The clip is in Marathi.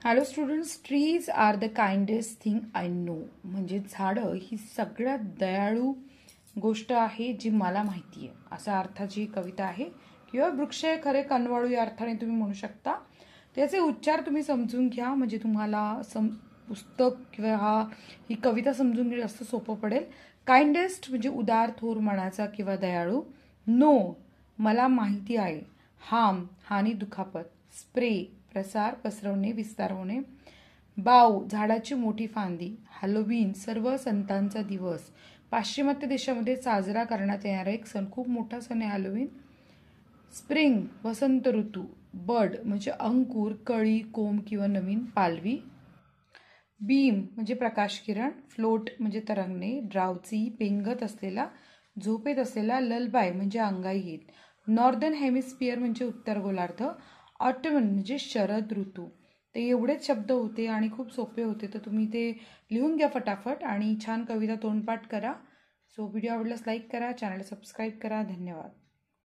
Hello students, trees are the kindest thing I know. म्हणजे झाडं ही सगळ्यात दयाळू गोष्ट आहे जी मला माहिती आहे, असा अर्थाची कविता आहे. किंवा वृक्ष हे खरे कनवाळू या अर्थाने तुम्ही म्हणू शकता. त्याचे उच्चार तुम्ही समजून घ्या, म्हणजे तुम्हाला पुस्तक किंवा ही कविता समजून घेणं जास्त सोपं पडेल. काइंडेस्ट म्हणजे उदार, थोर मनाचा किंवा दयाळू. नो मला माहिती आहे. हार्म हानी, दुखापत. स्प्रे प्रसार, पसरवणे, विस्तार होणे. बाव झाडाची मोठी फांदी. हॅलोवीन सर्व संतांचा दिवस. पाश्चिमात्य देशामध्ये साजरा करण्यात येणारा एक सण, खूप मोठा सण आहे हॅलोवीन. स्प्रिंग वसंत ऋतू. बड म्हणजे अंकुर, कळी, कोंब किंवा नवीन पालवी. बीम म्हणजे प्रकाश किरण. फ्लोट म्हणजे तरंगणे. ड्राउची पेंगत असलेला, झोपेत असलेला. ललबाय म्हणजे अंगाईहीत. नॉर्दर्न हेमिस्फिअर म्हणजे उत्तर गोलार्ध. ऑटमन म्हणजे शरद ऋतू. ते एवढेच शब्द होते आणि खूप सोपे होते, तर तुम्ही ते लिहून घ्या फटाफट आणि छान कविता तोंडपाठ करा. सो व्हिडिओ आवडल्यास लाईक करा, चॅनल सबस्क्राईब करा. धन्यवाद.